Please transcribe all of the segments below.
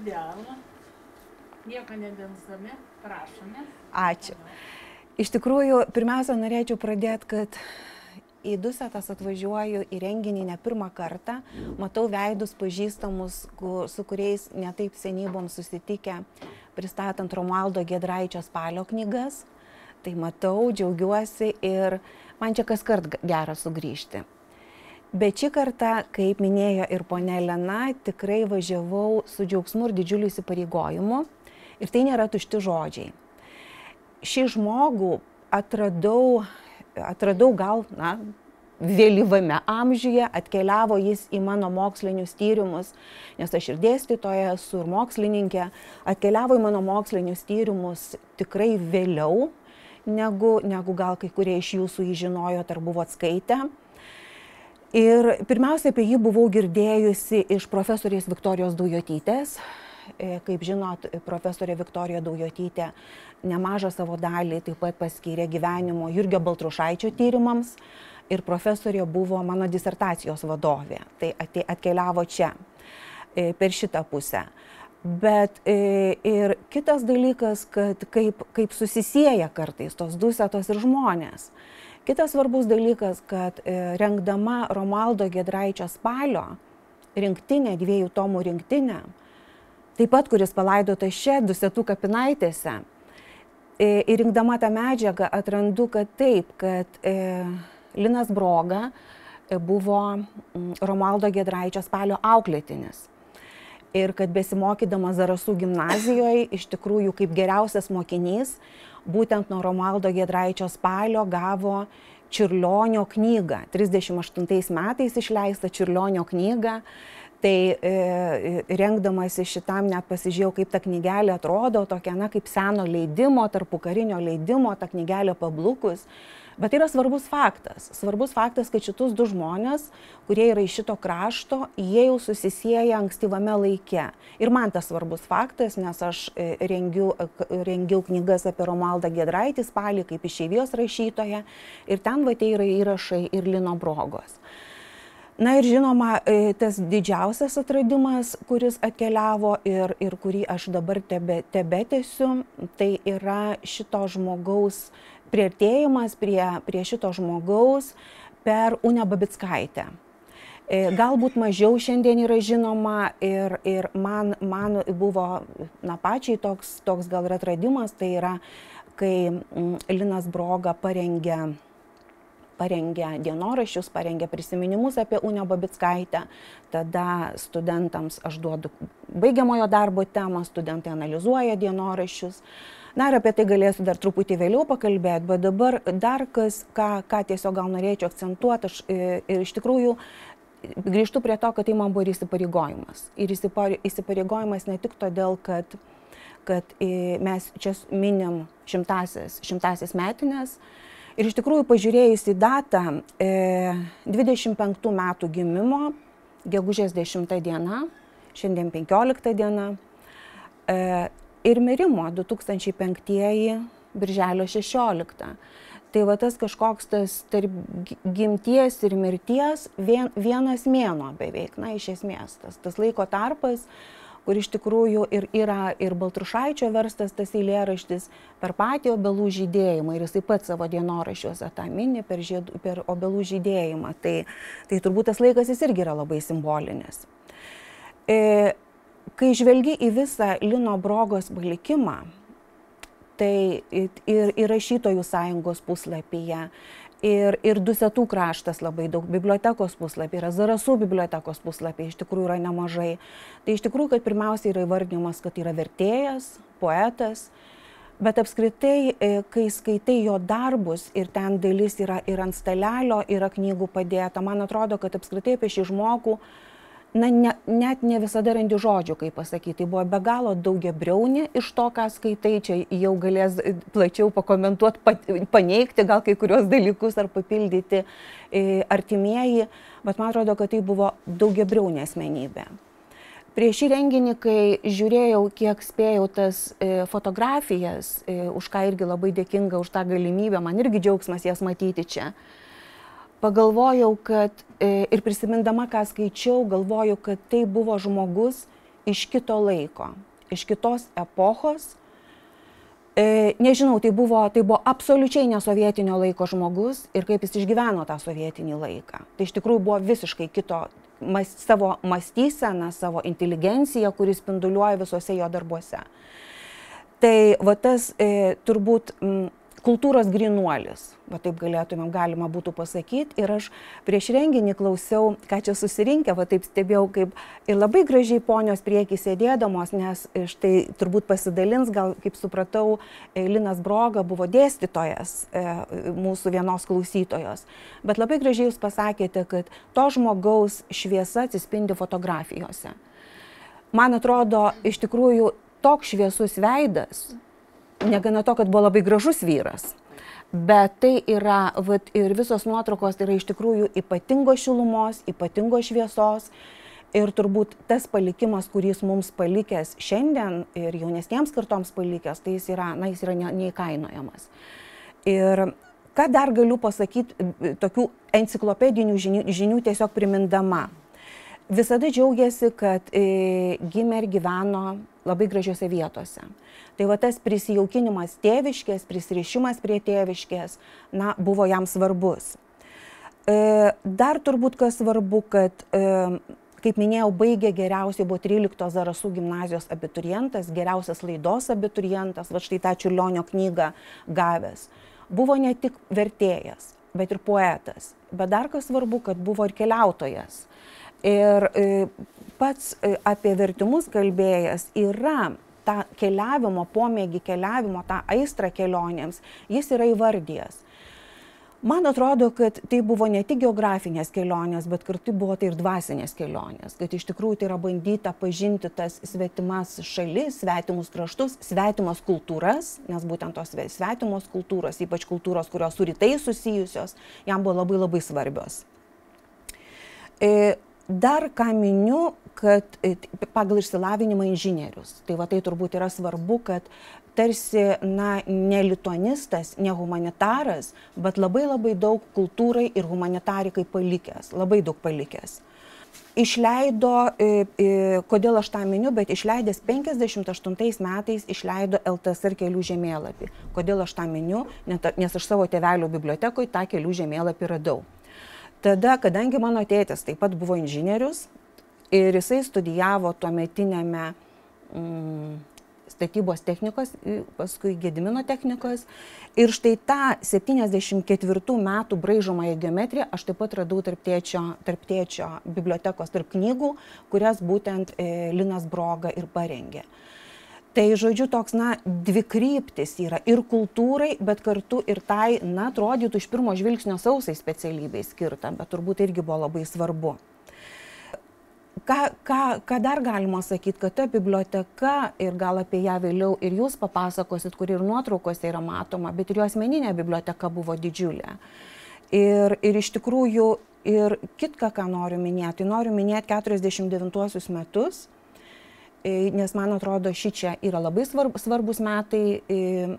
Todėl nieko nedelsdami, prašome. Ačiū. Iš tikrųjų, pirmiausia, norėčiau pradėti, kad į Dusetas atvažiuoju į renginį ne pirmą kartą. Matau veidus pažįstamus, su kuriais netaip seniai buvom susitikę, pristatant Romualdo Giedraičio Spalio knygas. Tai matau, džiaugiuosi ir man čia kaskart gera sugrįžti. Bet šį kartą, kaip minėjo ir ponia Elena, tikrai važiavau su džiaugsmu ir didžiuliu įsipareigojimu. Ir tai nėra tušti žodžiai. Šį žmogų atradau gal, vėlyvame amžiuje, atkeliavo jis į mano mokslinius tyrimus, nes aš ir dėstytoja esu, ir mokslininkė, atkeliavo į mano mokslinius tyrimus tikrai vėliau, negu gal kai kurie iš jūsų jį žinojot ar buvot skaitę. Ir pirmiausia, apie jį buvau girdėjusi iš profesorės Viktorijos Daujotytės. Kaip žinot, profesorė Viktorija Daujotytė nemažą savo dalį taip pat paskyrė gyvenimo Jurgio Baltrušaičio tyrimams ir profesorė buvo mano disertacijos vadovė. Tai atkeliavo čia, per šitą pusę. Bet ir kitas dalykas, kad kaip susisieja kartais tos Dusetos ir žmonės. Kitas svarbus dalykas, kad rengdama Romualdo Giedraičio Spalio rinktinę, 2 tomų rinktinę, taip pat, kuris palaidotas čia, Dusetų kapinaitėse, ir rinkdama tą medžiagą atrandu, kad taip, kad Linas Broga buvo Romualdo Giedraičio Spalio auklėtinis. Ir kad besimokydamas Zarasų gimnazijoje, iš tikrųjų kaip geriausias mokinys, būtent nuo Romualdo Giedraičio Spalio gavo Čiurlionio knygą. 38 metais išleista Čiurlionio knyga. Tai rengdamasi šitam net pasižiūrėjau, kaip ta knygelė atrodo, tokia, kaip seno leidimo, tarpukarinio leidimo, ta knygelė pablukus. Bet tai yra svarbus faktas. Svarbus faktas, kad šitus 2 žmonės, kurie yra iš šito krašto, jie jau susisieja ankstyvame laike. Ir man tas svarbus faktas, nes aš rengiau knygas apie Romualdą Giedraitį Spalį kaip išeivijos rašytoją. Ir ten yra įrašai ir Lino Brogos. Na ir žinoma, tas didžiausias atradimas, kuris atkeliavo ir kurį aš dabar tebetęsiu, tai yra šito žmogaus priartėjimas prie šito žmogaus per Unę Babickaitę. Galbūt mažiau šiandien yra žinoma ir man buvo pačiai toks gal ir atradimas, tai yra, kai Linas Broga parengė dienoraščius, parengė prisiminimus apie Unę Babickaitę. Tada studentams aš duodu baigiamojo darbo temą, studentai analizuoja dienoraščius. Na ir apie tai galėsiu dar truputį vėliau pakalbėti, bet dabar dar ką tiesiog gal norėčiau akcentuoti, aš ir iš tikrųjų grįžtu prie to, kad tai man buvo ir įsipareigojimas. Ir įsipareigojimas ne tik todėl, kad mes čia minim šimtasias metinės. Ir iš tikrųjų pažiūrėjus į datą 25 metų gimimo, gegužės 10 diena, šiandien 15 diena, ir mirimo 2005 birželio 16. Tai va tas kažkoks tas tarp gimties ir mirties vienas mėnuo beveik, iš esmės tas laiko tarpas, kur iš tikrųjų yra ir Baltrušaičio verstas tas eilėraštis per patį obelų žydėjimą ir jisai pats savo dienoraščiuose tą mini per obelų žydėjimą. Tai turbūt tas laikas jis irgi yra labai simbolinis. Kai žvelgi į visą Lino Brogos palikimą, tai ir rašytojų sąjungos puslapyje, ir Dusetų kraštas labai daug, bibliotekos puslapį, yra Zarasų bibliotekos puslapį, iš tikrųjų yra nemažai. Tai iš tikrųjų, kad pirmiausia yra įvardymas, kad yra vertėjas, poetas, bet apskritai, kai skaitai jo darbus ir ten dalis yra ir ant stalelio, yra knygų padėta, man atrodo, kad apskritai apie šį žmogų net ne visada randi žodžių, kaip pasakyti. Tai buvo be galo daugiabriaunė iš to, ką skaitai, čia jau galės plačiau pakomentuoti, paneigti gal kai kurios dalykus ar papildyti artimieji, bet man atrodo, kad tai buvo daugiabriaunė asmenybė. Prieš šį renginį, kai žiūrėjau, kiek spėjau tas fotografijas, už ką irgi labai dėkinga už tą galimybę, man irgi džiaugsmas jas matyti čia. Pagalvojau, kad ir prisimindama, ką skaičiau, galvoju, kad tai buvo žmogus iš kito laiko, iš kitos epochos. Nežinau, tai buvo absoliučiai nesovietinio laiko žmogus ir kaip jis išgyveno tą sovietinį laiką. Tai iš tikrųjų buvo visiškai kito savo mąstyseną, savo inteligenciją, kuris spinduliuoja visuose jo darbuose. Tai va tas turbūt kultūros grynuolis, va taip galima būtų pasakyti. Ir aš prieš renginį klausiau, ką čia susirinkę, va taip stebėjau, kaip ir labai gražiai ponios priekį sėdėdamos, nes štai turbūt pasidalins, gal kaip supratau, Linas Broga buvo dėstytojas mūsų vienos klausytojos. Bet labai gražiai jūs pasakėte, kad to žmogaus šviesa atsispindi fotografijose. Man atrodo, iš tikrųjų, toks šviesus veidas, negana to, kad buvo labai gražus vyras, bet tai yra, vat, ir visos nuotraukos yra iš tikrųjų ypatingos šilumos, ypatingos šviesos ir turbūt tas palikimas, kuris mums palikęs šiandien ir jaunesniems kartoms palikęs, tai jis yra neįkainojamas. Ir ką dar galiu pasakyti, tokių enciklopedinių žinių tiesiog primindama. Visada džiaugiasi, kad gimė ir gyveno labai gražiose vietose. Tai va tas prisijaukinimas tėviškės, prisirišimas prie tėviškės, buvo jam svarbus. Dar turbūt kas svarbu, kad, kaip minėjau, baigė geriausiai, buvo 13 Zarasų gimnazijos abiturientas, geriausias laidos abiturientas, va štai tą Čiurlionio knygą gavęs. Buvo ne tik vertėjas, bet ir poetas. Bet dar kas svarbu, kad buvo ir keliautojas. Ir pats apie vertimus kalbėjęs yra tą keliavimo, pomėgį keliavimo, tą aistrą kelionėms, jis yra įvardijęs. Man atrodo, kad tai buvo ne tik geografinės kelionės, bet kartu buvo tai ir dvasinės kelionės, kad iš tikrųjų tai yra bandyta pažinti tas svetimas šalis, svetimus kraštus, svetimas kultūras, nes būtent tos svetimos kultūros, ypač kultūros, kurios su rytais susijusios, jam buvo labai labai svarbios. Dar ką miniu, kad pagal išsilavinimą inžinierius. Tai va tai turbūt yra svarbu, kad tarsi, ne lituanistas, ne humanitaras, bet labai labai daug kultūrai ir humanitarikai palikęs, labai daug palikęs. Išleido, kodėl aš tą miniu, bet išleidęs 58 metais išleido LTSR kelių žemėlapį. Kodėl aš tą miniu, nes aš savo tėvelio bibliotekoje tą kelių žemėlapį radau. Tada, kadangi mano tėtis taip pat buvo inžinierius ir jisai studijavo tuometinėme statybos technikos, paskui Gedimino technikos, ir štai tą 74 metų braižomąją geometriją aš taip pat radau tarp tėčio bibliotekos, tarp knygų, kurias būtent Linas Broga ir parengė. Tai, žodžiu, toks, dvikryptis yra ir kultūrai, bet kartu ir tai, atrodytų iš pirmo žvilgsnio sausai specialybei skirta, bet turbūt irgi buvo labai svarbu. Ką dar galima sakyti, kad ta biblioteka, ir gal apie ją vėliau ir jūs papasakosit, kur ir nuotraukose yra matoma, bet ir jo asmeninė biblioteka buvo didžiulė. Ir iš tikrųjų, ir kitką, ką noriu minėti, tai noriu minėti 49 metus, nes man atrodo, šičia yra labai svarbus metai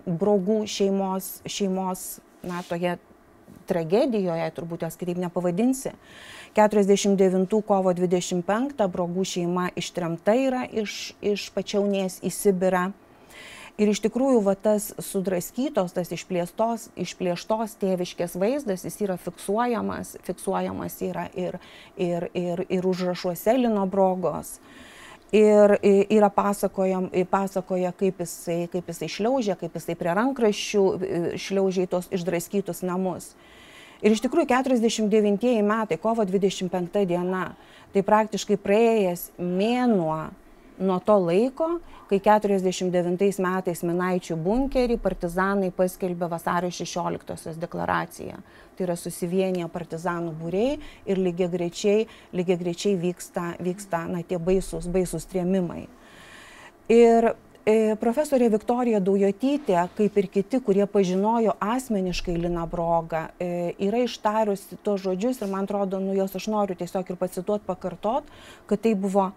Brogų šeimos, toje tragedijoje, turbūt jos kitaip nepavadinsi. 49 kovo 25 Brogų šeima ištremta yra iš Pačiaunės į Sibirą. Ir iš tikrųjų, va tas sudraskytos, tas išplėštos tėviškės vaizdas, jis yra fiksuojamas yra ir užrašuose Lino Brogos. Ir yra pasakoja, kaip jisai šliaužia, kaip jisai prie rankraščių šliaužia į tos išdraskytus namus. Ir iš tikrųjų 49 metai, kovo 25 diena, tai praktiškai praėjęs mėnuo nuo to laiko, kai 49 metais Minaičių bunkerį partizanai paskelbė vasario 16-osios deklaraciją. Tai yra susivieniję partizanų būriai ir lygiagrečiai vyksta tie baisūs trėmimai. Ir profesorė Viktorija Daujotytė, kaip ir kiti, kurie pažinojo asmeniškai Liną Brogą, yra ištariusi tos žodžius ir man atrodo, jos aš noriu tiesiog ir pakartot, kad tai buvo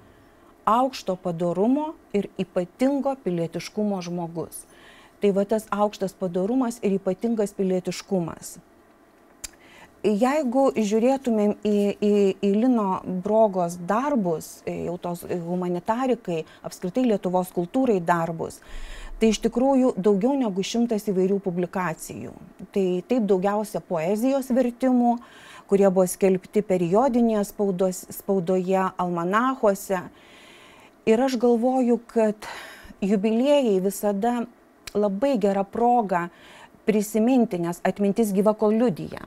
aukšto padorumo ir ypatingo pilietiškumo žmogus. Tai va tas aukštas padorumas ir ypatingas pilietiškumas. jeigu žiūrėtumėm į Lino Brogos darbus, jau tos humanitarikai, apskritai Lietuvos kultūrai darbus, tai iš tikrųjų daugiau negu 100 įvairių publikacijų. Tai taip daugiausia poezijos vertimų, kurie buvo skelbti periodinėje spaudoje, almanachuose. Ir aš galvoju, kad jubiliejai visada labai gera proga prisiminti, nes atmintis gyva kol liudija.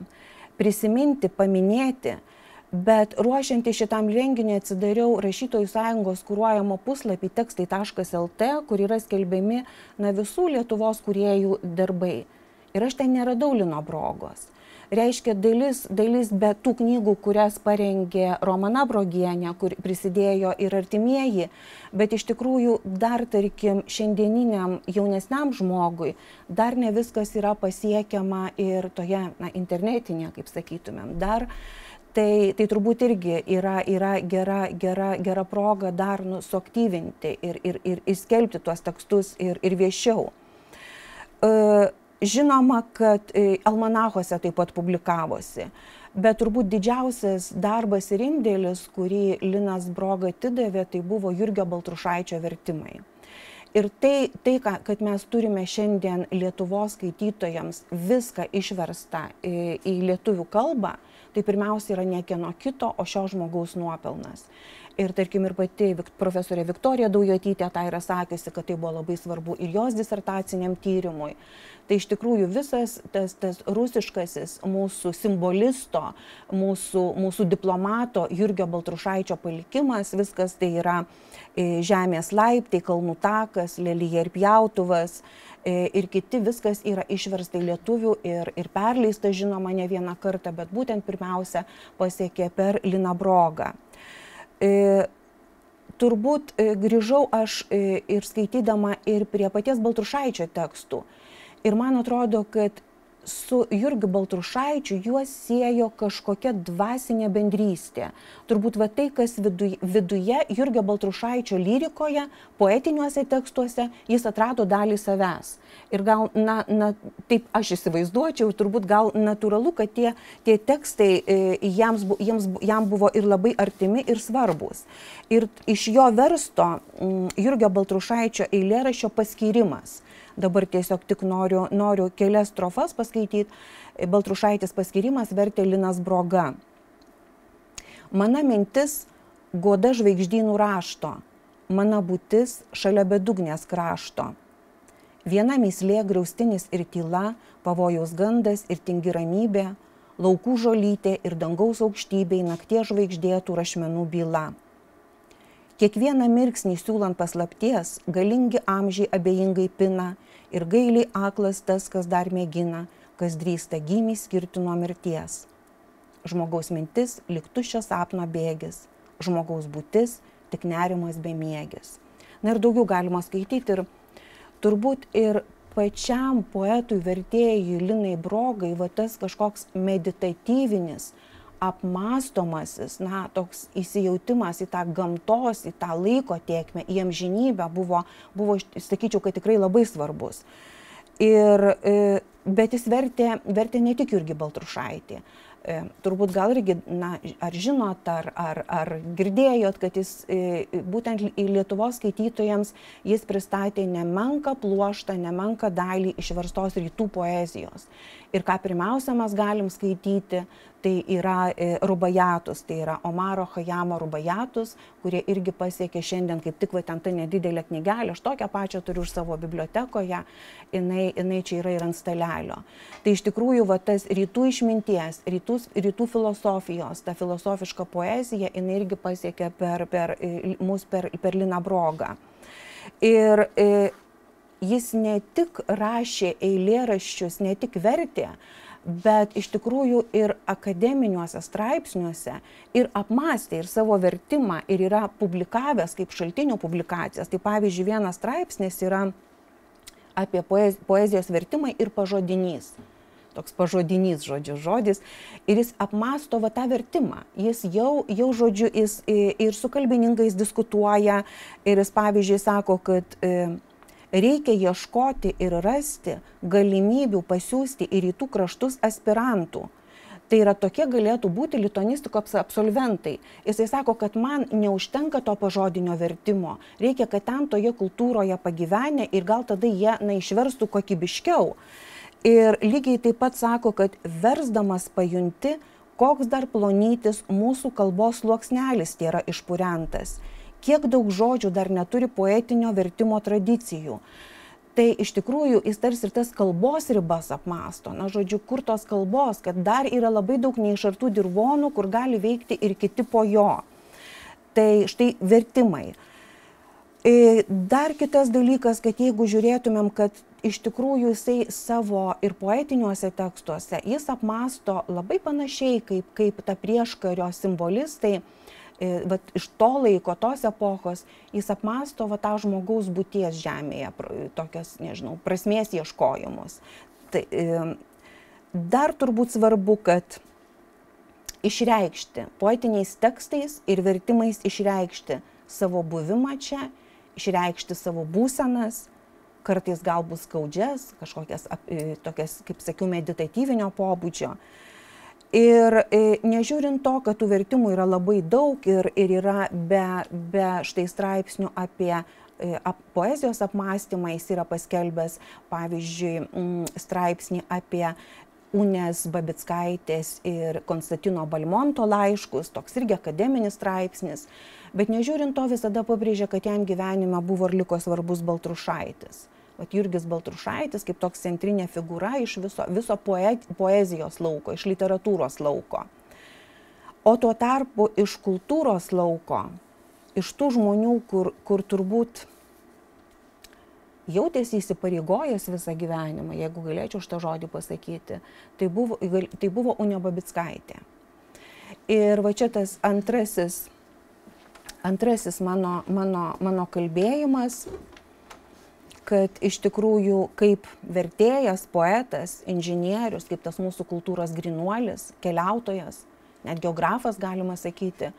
Prisiminti, paminėti, bet ruošiantį šitam renginiui atsidariau Rašytojų sąjungos kuruojamo puslapį tekstai.lt, kur yra skelbiami visų Lietuvos kūrėjų darbai. Ir aš ten neradau Lino Brogos. Reiškia, dalis be tų knygų, kurias parengė Romana Brogienė, kur prisidėjo ir artimieji, bet iš tikrųjų dar, tarkim, šiandieniniam jaunesniam žmogui dar ne viskas yra pasiekiama ir toje internetinėje, kaip sakytumėm, dar. Tai turbūt irgi yra gera proga dar suaktyvinti ir skelbti tuos tekstus ir viešiau. Žinoma, kad almanachuose taip pat publikavosi, bet turbūt didžiausias darbas ir indėlis, kurį Linas Broga atidavė, tai buvo Jurgio Baltrušaičio vertimai. Ir tai, kad mes turime šiandien Lietuvos skaitytojams viską išverstą į lietuvių kalbą, tai pirmiausia yra ne kieno kito, o šio žmogaus nuopelnas. Ir tarkim ir pati profesorė Viktorija Daujotytė tai yra sakiusi, kad tai buvo labai svarbu ir jos disertaciniam tyrimui. Tai iš tikrųjų visas tas rusiškasis mūsų simbolisto, mūsų diplomato Jurgio Baltrušaičio palikimas, viskas tai yra Žemės laiptai, Kalnų takas, Lelija ir pjautuvas ir kiti, viskas yra išversta į lietuvių ir perleista, žinoma, ne vieną kartą, bet būtent pirmiausia pasiekė per Liną Brogą. Turbūt grįžau aš ir skaitydama ir prie paties Baltrušaičio tekstų. Ir man atrodo, kad su Jurgiu Baltrušaičiu juos siejo kažkokia dvasinė bendrystė. Turbūt tai, kas viduje Jurgio Baltrušaičio lyrikoje, poetiniuose tekstuose, jis atrado dalį savęs. Ir gal, taip aš įsivaizduočiau, turbūt gal natūralu, kad tie tekstai jam buvo ir labai artimi ir svarbus. Ir iš jo versto Jurgio Baltrušaičio eilėraščio paskyrimas. Dabar tiesiog tik noriu kelias strofas paskaityti. Baltrušaitis paskyrimas vertė Linas Broga. Mana mintis goda žvaigždynų rašto, mana būtis šalia bedugnės krašto. Viena mįslė griaustinis ir tyla, pavojaus gandas ir tingi ramybė, laukų žolytė ir dangaus aukštybei nakties žvaigždėtų rašmenų byla. Kiekvieną mirksnį siūlant paslapties, galingi amžiai abejingai pina ir gailiai aklas tas, kas dar mėgina, kas drįsta gimį skirti nuo mirties. Žmogaus mintis lyg tuščias sapno bėgis, žmogaus būtis tik nerimas bemiegis. Na ir daugiau galima skaityti ir turbūt ir pačiam poetui, vertėjui Linai Brogai, tas kažkoks meditatyvinis, apmąstomasis, toks įsijautimas į tą gamtos, į tą laiko tėkmę, į amžinybę buvo, sakyčiau, kad tikrai labai svarbus. Bet jis vertė ne tik Jurgį Baltrušaitį. Turbūt gal irgi, ar žinot, ar girdėjot, kad jis būtent į Lietuvos skaitytojams jis pristatė nemenką pluoštą, nemenką dalį išverstos rytų poezijos. Ir ką pirmiausia mes galim skaityti, tai yra Rubajatus, tai yra Omaro Chajamo Rubajatus, kurie irgi pasiekė šiandien, kaip tik ten ta nedidelė knygelė, aš tokią pačią turiu už savo bibliotekoje, jinai čia yra ir ant stalelio. Tai iš tikrųjų tas rytų išminties, rytų filosofijos, ta filosofiška poezija, jinai irgi pasiekė per Liną Brogą. Ir jis ne tik rašė eilėraščius, ne tik vertė, bet iš tikrųjų ir akademiniuose straipsniuose ir apmąstė ir savo vertimą ir yra publikavęs kaip šaltinių publikacijas. Tai pavyzdžiui, vienas straipsnis yra apie poezijos vertimą ir pažodinys. Toks pažodinys, žodis. Ir jis apmąsto tą vertimą. Jis jau žodžiu, jis ir su kalbininkais diskutuoja ir jis pavyzdžiui sako, kad reikia ieškoti ir rasti galimybių pasiųsti į rytų kraštus aspirantų. Tai yra tokie galėtų būti lituanistikos absolventai. Jisai sako, kad man neužtenka to pažodinio vertimo, reikia, kad ten toje kultūroje pagyvenę ir gal tada jie išverstų kokybiškiau. Ir lygiai taip pat sako, kad versdamas pajunti, koks dar plonytis mūsų kalbos sluoksnelis yra išpurentas, kiek daug žodžių dar neturi poetinio vertimo tradicijų. Tai iš tikrųjų jis tarsi ir tas kalbos ribas apmąsto. Na, žodžiu, kur tos kalbos, kad dar yra labai daug neišartų dirvonų, kur gali veikti ir kiti po jo. Tai štai vertimai. Dar kitas dalykas, kad jeigu žiūrėtumėm, kad iš tikrųjų jisai savo ir poetiniuose tekstuose, jis apmąsto labai panašiai kaip ta prieškario simbolistai, vat iš to laiko, tos epochos, jis apmąsto va tą žmogaus būties žemėje, tokias, nežinau, prasmės ieškojimus. Tai, dar turbūt svarbu, kad išreikšti poetiniais tekstais ir vertimais išreikšti savo buvimą čia, išreikšti savo būsenas, kartais galbūt skaudžias, kažkokias tokias, kaip sakiau, meditatyvinio pobūdžio. Ir nežiūrint to, kad tų vertimų yra labai daug ir yra be štai straipsnių apie poezijos apmąstymą, jis yra paskelbęs, pavyzdžiui, straipsnį apie Unės Babickaitės ir Konstantino Balmonto laiškus, toks irgi akademinis straipsnis, bet nežiūrint to visada pabrėžia, kad jam gyvenime buvo ir liko svarbus Baltrušaitis. Vat Jurgis Baltrušaitis kaip toks centrinė figūra iš viso poezijos lauko, iš literatūros lauko. O tuo tarpu iš kultūros lauko, iš tų žmonių, kur turbūt jautėsi įsipareigojęs visą gyvenimą, jeigu galėčiau šitą žodį pasakyti, tai buvo Unė Babickaitė. Ir va čia tas antrasis mano kalbėjimas, kad iš tikrųjų kaip vertėjas, poetas, inžinierius, kaip tas mūsų kultūros grynuolis, keliautojas, net geografas galima sakyti,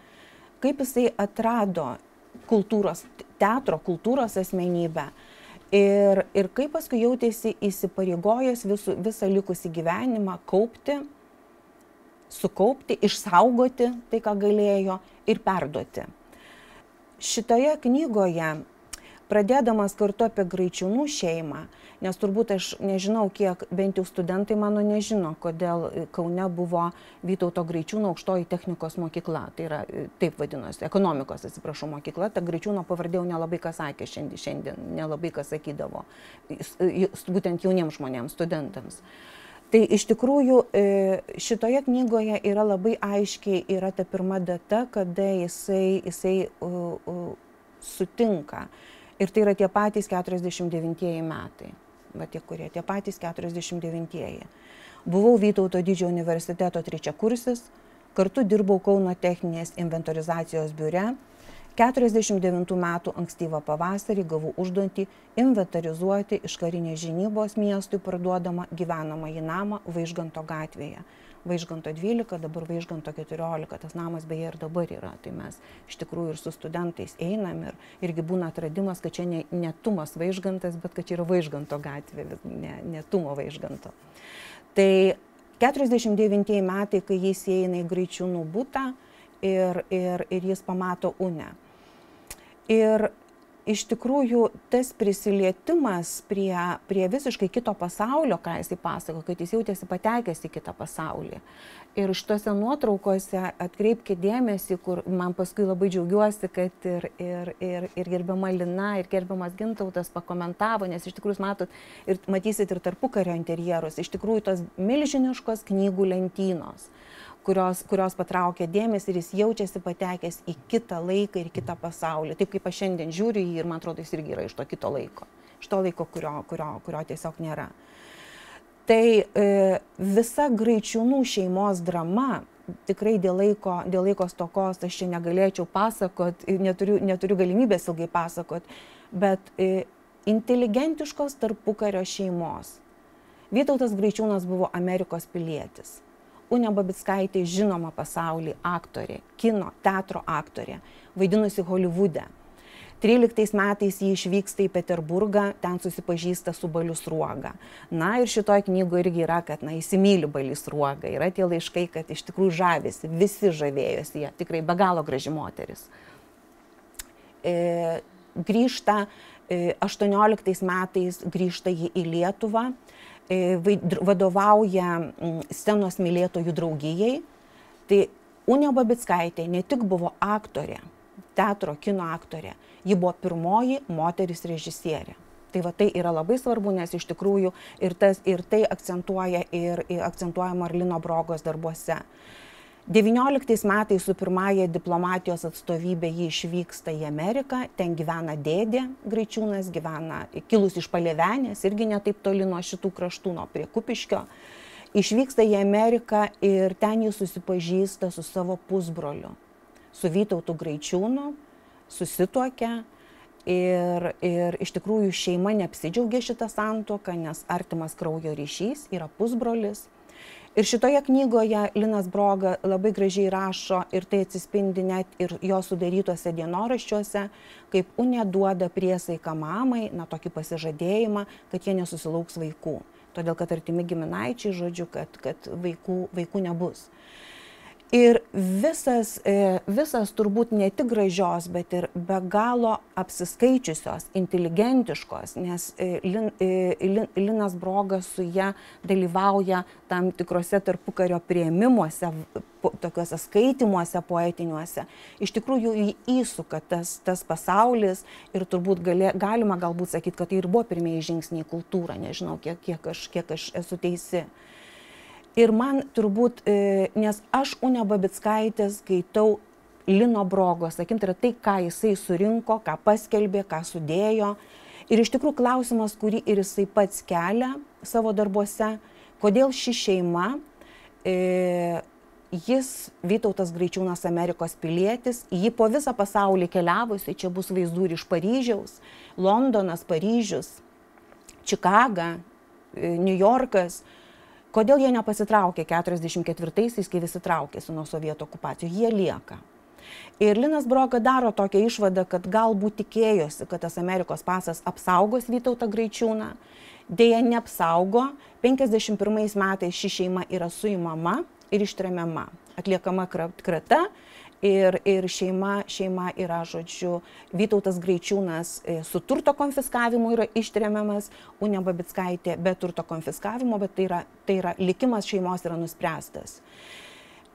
kaip jisai atrado teatro kultūros asmenybę ir kaip paskui jautėsi įsipareigojęs visą likusį gyvenimą kaupti, sukaupti, išsaugoti tai, ką galėjo ir perduoti. Šitoje knygoje, pradėdamas kartu apie Graičiūnų šeimą, nes turbūt aš nežinau, kiek bent jau studentai mano nežino, kodėl Kaune buvo Vytauto Graičiūno aukštoji technikos mokykla, tai yra, taip vadinosi, ekonomikos, atsiprašau, mokykla, ta Graičiūno pavardė nelabai kas sakė šiandien, nelabai kas sakydavo, būtent jauniems žmonėms, studentams. Tai iš tikrųjų šitoje knygoje yra labai aiškiai yra ta pirma data, kada jisai sutinka. Ir tai yra tie patys 49 metai, va tie patys 49. Buvau Vytauto didžiojo universiteto trečiakursis, kartu dirbau Kauno techninės inventorizacijos biure. 49 metų ankstyvą pavasarį gavau užduotį inventorizuoti iš karinės žinybos miestui parduodamą gyvenamąjį namą Vaižganto gatvėje. Vaižganto 12, dabar Vaižganto 14, tas namas beje ir dabar yra. Tai mes iš tikrųjų ir su studentais einam irgi būna atradimas, kad čia ne Tumas Vaižgantas, bet kad čia yra Vaižganto gatvė, ne Tumo Vaižganto. Tai 49 metai, kai jis įeina į Graičiūnų butą ir jis pamato Unę. Ir iš tikrųjų tas prisilietimas prie visiškai kito pasaulio, ką jisai pasako, kad jis jautėsi patekęs į kitą pasaulį. Ir šitose nuotraukose atkreipkite dėmesį, kur man paskui labai džiaugiuosi, kad ir gerbiama Lina, ir gerbiamas Gintautas pakomentavo, nes iš tikrųjų matot ir matysit ir tarpukario interjerus, iš tikrųjų tos milžiniškos knygų lentynos, kurios patraukia dėmesį ir jis jaučiasi patekęs į kitą laiką ir kitą pasaulį. Taip kaip aš šiandien žiūriu jį ir man atrodo jis irgi yra iš to kito laiko. Iš to laiko, kurio tiesiog nėra. Tai visa Graičiūnų šeimos drama, tikrai dėl laiko stokos aš čia negalėčiau pasakot, neturiu galimybės ilgai pasakot, bet inteligentiškos tarpukario šeimos. Vytautas Graičiūnas buvo Amerikos pilietis. Unė Babickaitė žinoma pasaulyje aktorė, kino, teatro aktorė, vaidinusi Holivude. 13 metais jį išvyksta į Peterburgą, ten susipažįsta su Baliu Sruoga. Na ir šitoje knygoje irgi yra, kad įsimyli Balį Sruogą. Yra tie laiškai, kad iš tikrųjų žavisi, visi žavėjosi, jie tikrai be galo graži moteris. Grįžta 18 metais, grįžta jį į Lietuvą, vadovauja scenos mylėtojų draugijai. Tai Unė Babickaitė ne tik buvo aktorė, teatro, kino aktorė, ji buvo pirmoji moteris režisierė. Tai va tai yra labai svarbu, nes iš tikrųjų ir tai akcentuojama ir Lino Brogos darbuose. 19 metais su pirmąja diplomatijos atstovybė jį išvyksta į Ameriką, ten gyvena dėdė Graičiūnas, gyvena kilus iš Palėvenės, irgi ne taip toli nuo šitų kraštų, nuo prie Kupiškio. Išvyksta į Ameriką ir ten jis susipažįsta su savo pusbroliu, su Vytautu Graičiūnu, susituokia ir iš tikrųjų šeima neapsidžiaugia šitą santuoką, nes artimas kraujo ryšys, yra pusbrolis. Ir šitoje knygoje Linas Broga labai gražiai rašo ir tai atsispindi net ir jo sudarytuose dienoraščiuose, kaip Unė duoda priesaiką mamai, tokį pasižadėjimą, kad jie nesusilauks vaikų. Todėl, kad artimi giminaičiai, žodžiu, kad vaikų nebus. Ir visas turbūt ne tik gražios, bet ir be galo apsiskaičiusios, inteligentiškos, nes Linas Brogas su ja dalyvauja tam tikrose tarpukario priėmimuose, tokiuose skaitimuose poetiniuose. Iš tikrųjų jį įsuka tas pasaulis ir turbūt galima galbūt sakyti, kad tai ir buvo pirmieji žingsniai į kultūrą, nežinau, kiek aš esu teisi. Ir man turbūt, nes aš Unę Babickaitę skaitau Lino Brogos, sakim, tai yra tai, ką jisai surinko, ką paskelbė, ką sudėjo. Ir iš tikrųjų klausimas, kurį ir jisai pats kelia savo darbuose, kodėl ši šeima, jis Vytautas Graičiūnas Amerikos pilietis, jį po visą pasaulį keliavusi, čia bus vaizdų ir iš Paryžiaus, Londonas, Paryžius, Čikaga, Niujorkas. Kodėl jie nepasitraukė 44-aisiais, kai visi traukėsi nuo sovietų okupacijų? Jie lieka. Ir Linas Broga daro tokią išvadą, kad galbūt tikėjosi, kad tas Amerikos pasas apsaugos Vytautą Graičiūną. Deja, neapsaugo. 51 metais ši šeima yra suimama ir ištremiama. Atliekama krata. Ir šeima yra, žodžiu, Vytautas Graičiūnas su turto konfiskavimu yra ištremiamas, Unė Babickaitė be turto konfiskavimo, bet tai yra likimas šeimos yra nuspręstas.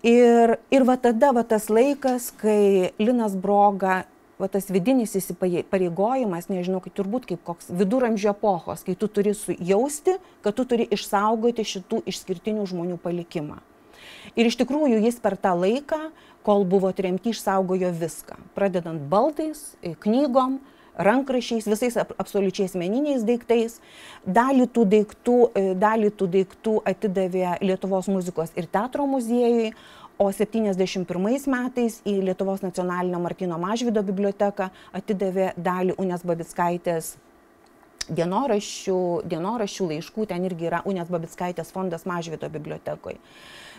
Ir va tada tas laikas, kai Linas Broga, tas vidinis įsipareigojimas, nežinau, turbūt kaip koks viduramžių epochos, kai tu turi sujausti, kad tu turi išsaugoti šitų išskirtinių žmonių palikimą. Ir iš tikrųjų jis per tą laiką, kol buvo tremti, išsaugojo viską, pradedant baldais, knygom, rankraščiais, visais absoliučiai asmeniniais daiktais. Dalį tų daiktų atidavė Lietuvos muzikos ir teatro muziejui, o 71 metais į Lietuvos nacionalinę Martyno Mažvydo biblioteką atidavė dalį Unės Babickaitės dienoraščių laiškų, ten irgi yra Unės Babickaitės fondas Mažvydo bibliotekoje.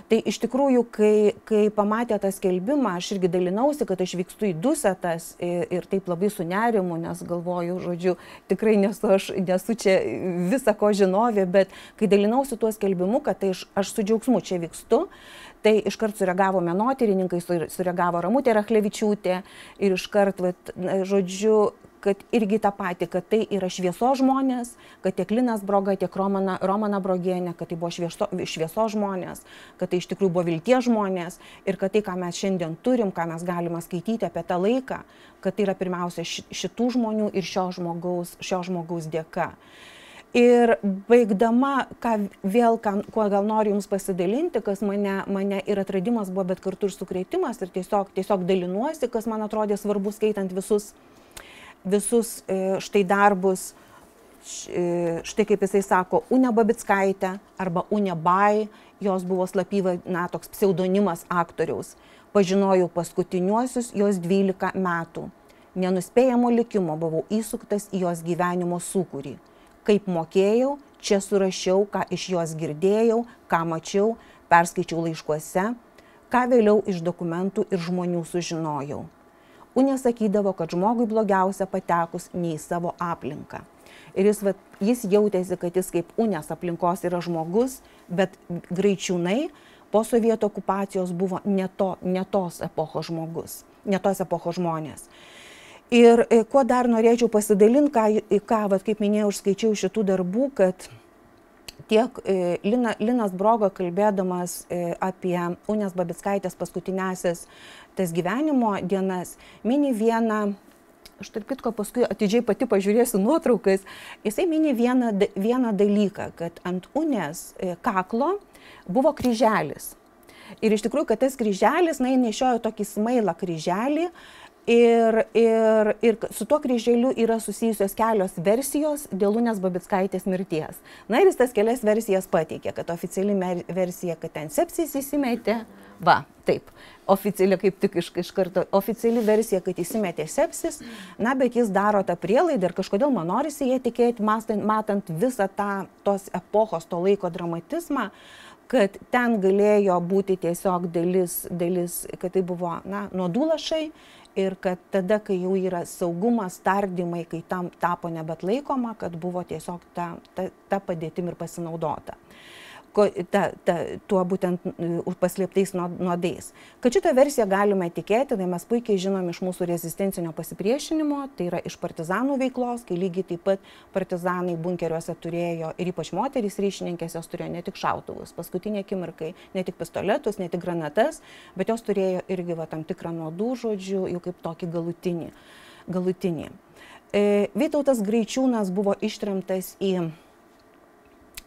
Tai iš tikrųjų, kai pamatė tą skelbimą, aš irgi dalinausi, kad aš vykstu į Dusetas ir taip labai su nerimu, nes galvoju, žodžiu, tikrai nesu čia visa ko žinovė, bet kai dalinausi tuo skelbimu, kad tai aš su džiaugsmu čia vykstu, tai iškart sureagavo menotyrininkai, sureagavo Ramutė Rachlevičiūtė ir iškart, žodžiu, kad irgi tą patį, kad tai yra šviesos žmonės, kad tiek Linas Broga, tiek Romana Brogienė, kad tai buvo šviesos žmonės, kad tai iš tikrųjų buvo vilties žmonės ir kad tai, ką mes šiandien turim, ką mes galime skaityti apie tą laiką, kad tai yra pirmiausia šitų žmonių ir šio žmogaus dėka. Ir baigdama, kuo gal noriu Jums pasidalinti, kas mane ir atradimas buvo, bet kartu ir sukrėtimas ir tiesiog dalinuosi, kas man atrodė svarbu skaitant visus štai darbus, štai kaip jisai sako, Unė Babickaitė arba Unė Bai, jos buvo slapyvardis, toks pseudonimas aktoriaus. Pažinojau paskutiniuosius jos 12 metų. Nenuspėjamo likimo buvau įsuktas į jos gyvenimo sūkurį. Kaip mokėjau, čia surašiau, ką iš jos girdėjau, ką mačiau, perskaičiau laiškuose, ką vėliau iš dokumentų ir žmonių sužinojau. Unė sakydavo, kad žmogui blogiausia patekus ne į savo aplinką. Ir jis jautėsi, kad jis kaip Unės aplinkos yra žmogus, bet Graičiūnai po sovietų okupacijos buvo ne tos epochos žmogus, ne tos epochos žmonės. Ir kuo dar norėčiau pasidalinti, kaip minėjau, užskaičiau šitų darbų, kad tiek Linas Broga, kalbėdamas apie Unės Babickaitės paskutinėsias tas gyvenimo dienas, mini vieną, aš tarp kitko paskui atidžiai pati pažiūrėsiu nuotraukas, jisai mini vieną dalyką, kad ant Unės kaklo buvo kryželis. Ir iš tikrųjų, kad tas kryželis, jis nešiojo tokį smailą kryželį, ir su tuo kryželiu yra susijusios kelios versijos dėl Unės Babickaitės mirties. Ir jis tas kelias versijas pateikė, kad oficiali versija, kad ten sepsis įsimetė, taip, oficiali kaip tik iš karto, oficiali versija, kad įsimetė sepsis, bet jis daro tą prielaidą ir kažkodėl man norisi jie tikėti, matant visą tos epochos, to laiko dramatizmą, kad ten galėjo būti tiesiog dalis, kad tai buvo nuodų lašai, ir kad tada, kai jau yra saugumas, tardymai, kai tam tapo nebetlaikoma, kad buvo tiesiog ta padėtim ir pasinaudota. Tuo būtent paslėptais nuodais. Kad šitą versiją galime tikėti, tai mes puikiai žinom iš mūsų rezistencinio pasipriešinimo, tai yra iš partizanų veiklos, kai lygiai taip pat partizanai bunkeriuose turėjo, ir ypač moterys ryšininkės, jos turėjo ne tik šautuvus, paskutinė akimirkai, ne tik pistoletus, ne tik granatas, bet jos turėjo irgi tam tikrą nuodų, žodžiu, jau kaip tokį galutinį. Vytautas Graičiūnas buvo ištremtas į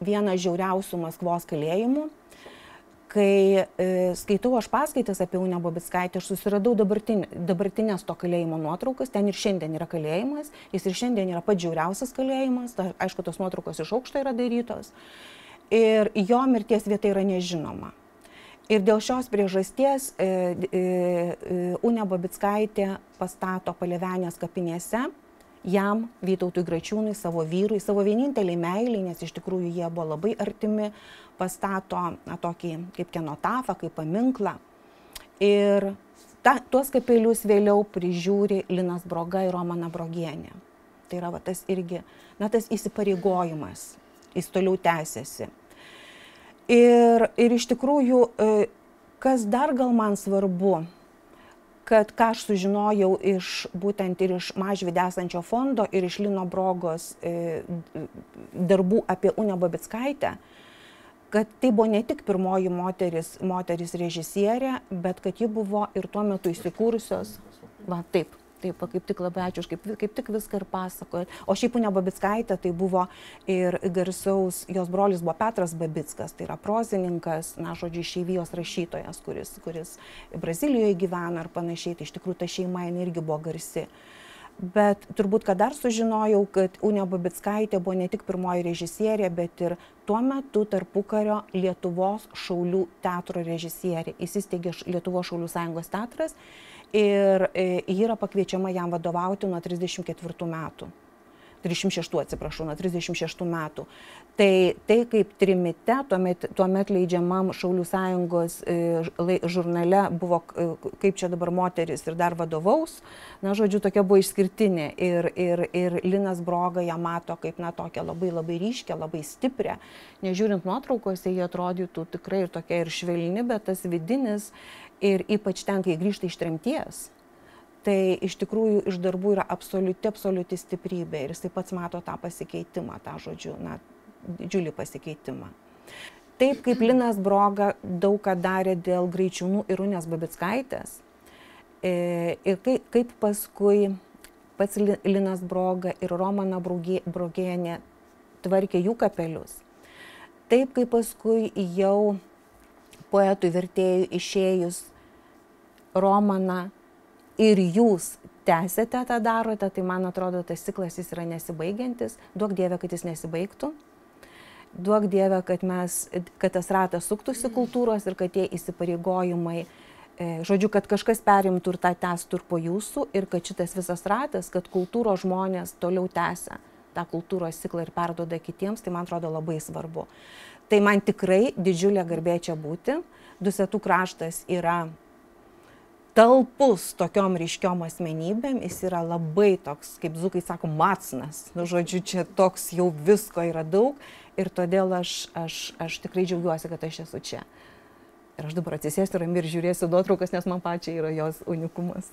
vieną žiauriausių Maskvos kalėjimų. Kai skaitau aš paskaitas apie Unę Babickaitę, aš susiradau dabartinės to kalėjimo nuotraukas, ten ir šiandien yra kalėjimas, jis ir šiandien yra pats žiauriausias kalėjimas, aišku, tos nuotraukos iš aukšto yra darytos, ir jo mirties vieta yra nežinoma. Ir dėl šios priežasties Unė Babickaitė pastato Palevenės kapinėse, jam, Vytautui Graičiūnui, savo vyrui, savo vieninteliai meiliai, nes iš tikrųjų jie buvo labai artimi, pastato tokį kaip kenotafą, kaip paminklą. Ir tuos kapelius vėliau prižiūri Linas Broga ir Romana Brogienė. Tai yra tas irgi, tas įsipareigojimas, jis toliau tęsiasi. Ir iš tikrųjų, kas dar gal man svarbu, kad ką aš sužinojau būtent ir iš Mažvyde esančio fondo ir iš Lino Brogos darbų apie Unę Babickaitę, kad tai buvo ne tik pirmoji moteris režisierė, bet kad ji buvo ir tuo metu įsikūrusios. Taip, kaip tik labai ačiū, kaip tik viską ir pasakoju. O šiaip Unė Babickaitė tai buvo ir garsaus, jos brolis buvo Petras Babickas, tai yra prozininkas, žodžiu, išeivijos rašytojas, kuris Brazilijoje gyvena ir panašiai, tai iš tikrųjų ta šeima irgi buvo garsi. Bet turbūt, kad dar sužinojau, kad Unė Babickaitė buvo ne tik pirmoji režisierė, bet ir tuo metu tarpukario Lietuvos šaulių teatro režisierė. Įsisteigė Lietuvos šaulių sąjungos teatras ir ji yra pakviečiama jam vadovauti nuo 36 metų. Tai kaip trimite, tuomet leidžiamam Šaulių sąjungos žurnale buvo, kaip čia dabar moteris ir dar vadovaus, žodžiu, tokia buvo išskirtinė. Ir Linas Broga ją mato kaip tokią labai ryškę, labai stiprią. Nežiūrint nuotraukose, jie atrodytų tikrai ir tokia ir švelni, bet tas vidinis, ir ypač ten, kai grįžta iš tremties, tai iš tikrųjų iš darbų yra absoliuti stiprybė ir jis taip pats mato tą pasikeitimą, tą žodžiu, didžiulį pasikeitimą. Taip kaip Linas Broga daug ką darė dėl Graičiūnų ir Unės Babickaitės, ir kaip paskui pats Linas Broga ir Romana Brogienė tvarkė jų kapelius, taip kaip paskui jau poetui vertėjui išėjus Romana ir jūs tęsėte tą darote, tai man atrodo, tas ciklas jis yra nesibaigiantis. Duok Dieve, kad jis nesibaigtų. Duok Dieve, kad tas ratas suktųsi kultūros ir kad tie įsipareigojimai, žodžiu, kad kažkas perimtų ir tą tęstų ir po jūsų, ir kad šitas visas ratas, kad kultūros žmonės toliau tęsia tą kultūros ciklą ir perduoda kitiems, tai man atrodo labai svarbu. Tai man tikrai didžiulė garbė čia būti. Dusetų kraštas yra talpus tokiom ryškiom asmenybėm, jis yra labai toks, kaip dzūkai sako, macnas. Nu, žodžiu, čia toks jau visko yra daug ir todėl aš tikrai džiaugiuosi, kad aš esu čia. Ir aš dabar atsisėsiu ramiai ir žiūrėsiu nuotraukas, nes man pačiai yra jos unikumas.